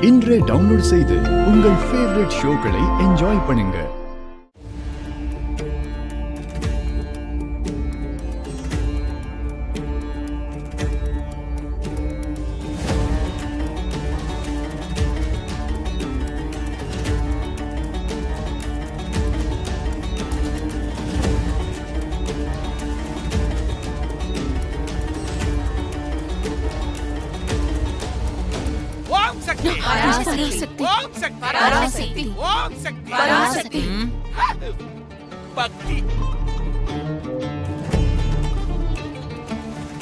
இன்றே டவுன்லோட் செய்து உங்கள் ஃபேவரட் ஷோக்களை என்ஜாய் பண்ணுங்க. பராசக்தி ஓம் சக்தி பராசக்தி ஓம் சக்தி பராசக்தி பக்தி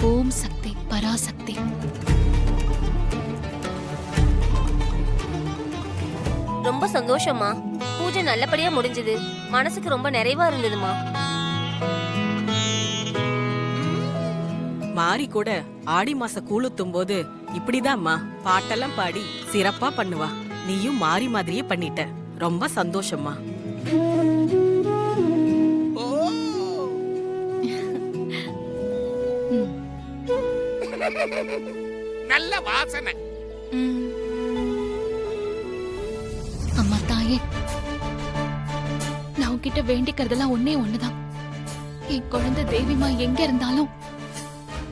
ஓம் சக்தி பராசக்தி. ரொம்ப சந்தோஷமா. பூஜை நல்லபடியா முடிஞ்சது. மனசுக்கு ரொம்ப நிறைவா இருந்ததுமா. மாரி கூட ஆடி மாச கூழுத்தும் போது இப்படிதான்மா பாட்டெல்லாம் பாடி சிறப்பா பண்ணுவா. நீயும் மாறி மாதிரியே பண்ணிட்ட. ரொம்ப சந்தோஷமா. நல்ல வாசனை. அம்மா தாயே, நான் உன்கிட்ட வேண்டிக்கிறதெல்லாம் ஒன்னே ஒண்ணுதான். என் குழந்தை தேவிமா எங்க இருந்தாலும்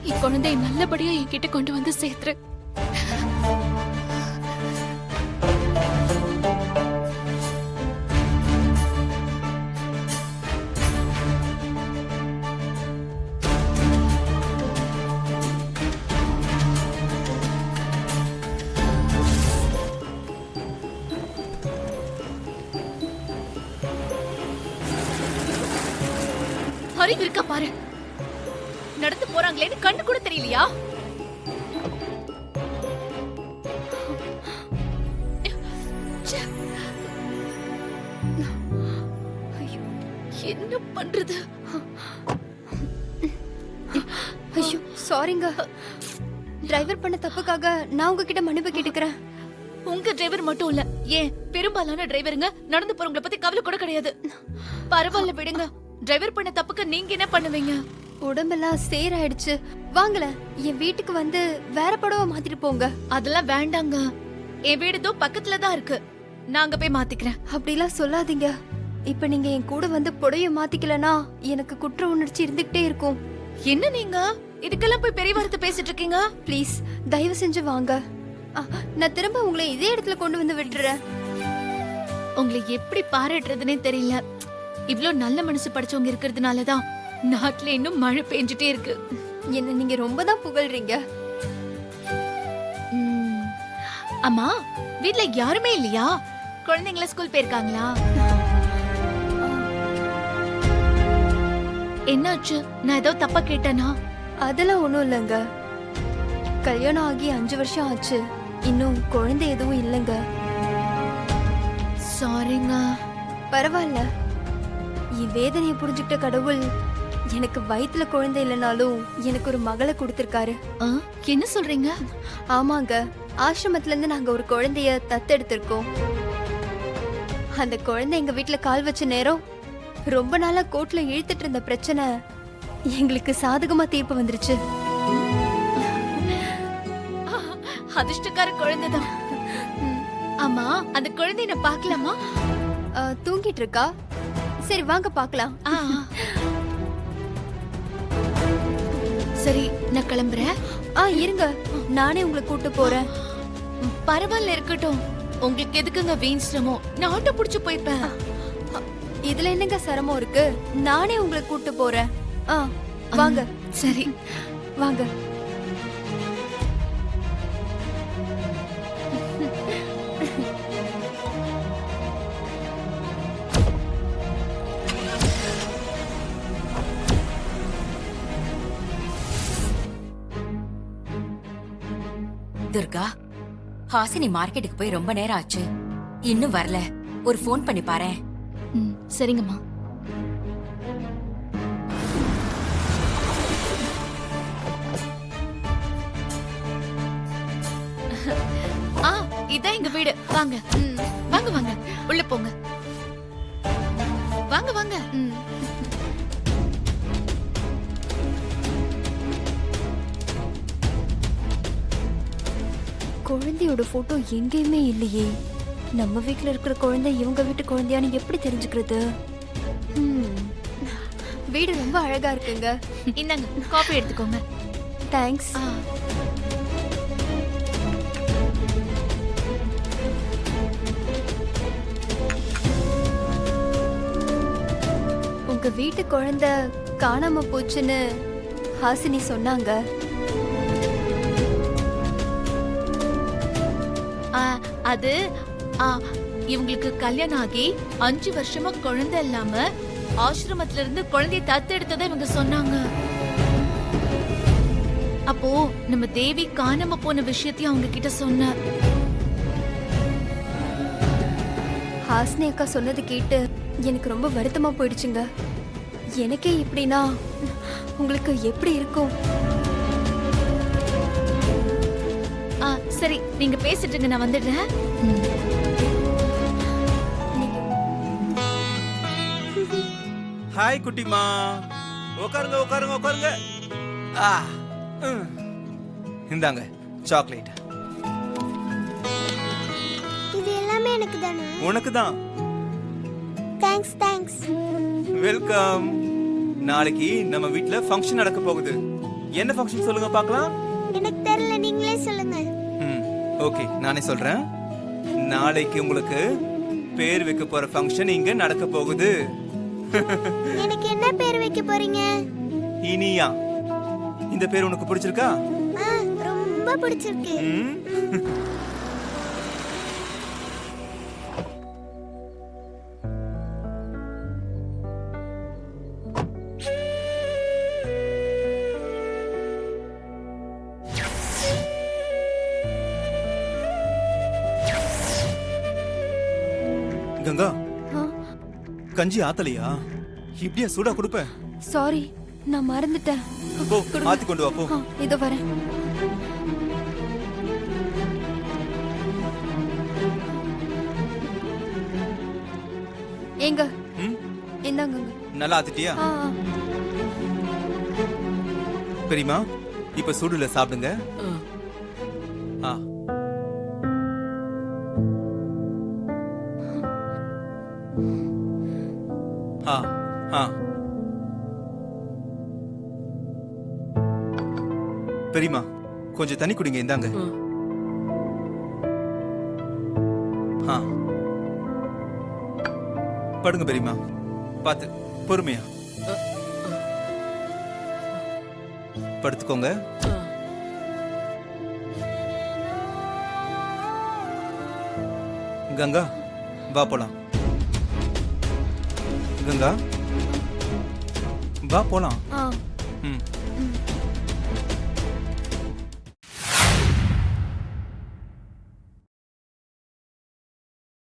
என் குழந்தைய நல்லபடியா என்கிட்ட கொண்டு வந்து சேர்த்துரு. அறிவு இருக்கா பாரு. நடந்து போறாங்களேன்னு கண்ணு கூட தெரியலையா? என்ன பண்றது? ஐயோ சாரிங்க. டிரைவர் பண்ண தப்புக்காக நான் உங்ககிட்ட மன்னிப்பு கேட்டுக்கிறேன். உங்க டிரைவர் மட்டும் இல்ல, ஏன் பெரும்பாலான டிரைவருங்க நடந்து போறவங்கள பத்தி கவலை கூட கிடையாது. பரவாயில்ல விடுங்க. டிரைவர் பண்ண தப்புக்கு நீங்க என்ன பண்ணுவீங்க? உடம்பெல்லாம் சேராயிடுச்சு. வாங்கல, என் வீட்டுக்கு வந்து வேற புடவை மாத்திட்டு போங்க. அதெல்லாம் வேண்டாங்க. என் வீடு தோ பக்கத்துல தான் இருக்கு. நான் அங்க போய் மாத்திக்கிறேன். அப்படிலாம் சொல்லாதீங்க. இப்ப நீங்க என் கூட வந்து புடவைய மாத்திக்கலனா எனக்கு குற்ற உணர்ச்சி இருந்துகிட்டே இருக்கும். என்ன நீங்க இதுக்கெல்லாம் போய் பெரிய வார்த்தை பேசிட்டு இருக்கீங்க? ப்ளீஸ் தயவு செஞ்சு வாங்க. நான் திரும்ப உங்களை இதே இடத்துல கொண்டு வந்து விட்டுறேன். உங்களை எப்படி பாராட்டுறதுனே தெரியல. இவ்ளோ நல்ல மனசு படிச்சவங்க இருக்கிறதுனாலதான் நாட்டுல இன்னும் மழை பெஞ்சிட்டே இருக்கு. என்ன நீங்க ரொம்ப தான் புகழ்றீங்க. அம்மா, வீட்ல யாருமே இல்லையா? குழந்தைங்கள ஸ்கூல் போயிருக்காங்களா? என்னாச்சு? நான் ஏதோ தப்பா கேட்டேனா? அதெல்லாம் ஒண்ணும் இல்லைங்க. கல்யாணம் ஆகி 5 வருஷம் ஆச்சு. இன்னும் குழந்தை எதுவும் இல்லைங்க. சாரிங்க. பரவாயில்ல. என் வேதனையை புரிஞ்சுக்கிட்ட கடவுள் எனக்கு வயித்துல குழந்தை இல்லைனாலும் எனக்கு ஒரு மகளை கொடுத்திருக்காரு. என்ன சொல்றீங்க? ஆமாங்க, ஆசிரமத்துல இருந்து நாங்க ஒரு குழந்தைய தத்தெடுத்திருக்கோம். அந்த குழந்தை எங்க வீட்டுல கால் வச்ச நேரம் ரொம்ப நாளா கோர்ட்ல இழுத்துட்டு இருந்த பிரச்சனை எங்களுக்கு சாதகமா தீர்ப்பு வந்துருச்சு. அதிர்ஷ்டக்கார குழந்தைதான். ஆமா, அந்த குழந்தைய நான் பார்க்கலாமா? தூங்கிட்டு இருக்கா. சரி வாங்க பார்க்கலாம். சரி, நான் கிளம்புறேன். இருங்க, நானே உங்களை கூட்டு போறேன். பரவாயில்ல, இருக்கட்டும். உங்களுக்கு எதுக்குங்க வீண் சிரமம்? நான் ஆட்டோ புடிச்சு போய்ப்பேன். இதுல என்னங்க சிரமம் இருக்கு? நானே உங்களை கூட்டு போறேன். வாங்க. சரி வாங்க. துர்கா, ஹாசினி மார்க்கெட்டுக்கு போய் ரொம்ப நேரம் ஆச்சு. இன்னும் வரல. ஒரு ஃபோன் பண்ணி பாரேன். சரிங்கம்மா. இதான் எங்க வீடு. வாங்க வாங்க வாங்க, உள்ள போங்க. வாங்க வாங்க. குழந்தையோட போட்டோ எங்கேயுமே இல்லையே. நம்ம வீட்ல இருக்கிற குழந்தை இவங்க வீட்டு குழந்தையான்னு எப்படி தெரிஞ்சுக்கிறது? வீடு ரொம்ப அழகா இருக்குங்க. இந்தாங்க காஃபி எடுத்துக்கோங்க. தேங்க்ஸ். உங்க வீட்டு குழந்தை காணாம போச்சுன்னு ஹாசினி சொன்னாங்க. அது இவங்களுக்கு கல்யாணம் ஆகி 5 வருஷமா குழந்தை இல்லாம ஆசிரமத்துல இருந்து குழந்தையை தத்தெடுத்ததை இவங்க சொன்னாங்க. அப்போ நம்ம தேவி காணாம போன விஷயத்தையும் அவங்க கிட்ட சொன்ன. ஹாசினி அக்கா சொன்னது கேட்டு எனக்கு ரொம்ப வருத்தமா போயிடுச்சுங்க. எனக்கே இப்படின்னா உங்களுக்கு எப்படி இருக்கும்? சரி நீங்க பேசிட்டுங்க, நான் வந்துடுறேன். ஹாய் குட்டிமா, உட்காருங்க உட்காருங்க உட்காருங்க. இந்தாங்க சாக்லேட். இது எல்லாமே எனக்கு தானா? உனக்கு தான். Thanks thanks. வெல்கம். நாளைக்கு நம்ம வீட்ல ஃபங்க்ஷன் நடக்க போகுது. என்ன ஃபங்க்ஷன் சொல்லுங்க பார்க்கலாம். எனக்கு தெரியல, நீங்களே சொல்லுங்க. ஓகே, நானே சொல்றேன். நாளைக்கு உங்களுக்கு பேர் வைக்க போற ஃபங்க்ஷன் இங்க நடக்க போகுது. எனக்கு என்ன பேர் வைக்க போறீங்க? இனியா. இந்த பேர் உனக்கு பிடிச்சிருக்கா? ரொம்ப பிடிச்சிருக்கு. கங்கா, கஞ்சி ஆத்தலையா? இப்படியா சூடா கொடுப்ப? சாரி, நான் மறந்துட்டேன். போ, ஆத்தி கொண்டு வா போ. இதோ வரேன். ஏங்க, இந்தாங்க. நல்லா ஆத்திட்டியா? பெரியமா, இப்ப சூடுல சாப்பிடுங்க. ஆ. ஆ ஆ. பெரியமா, கொஞ்சம் தண்ணி குடிங்க. இந்தாங்க. ஆ. படுங்க பெரியமா. பாத்து பொறுமையா படுத்துக்கோங்க. கங்கா, வா போலாம். கங்கா, வா போலாம். ம்.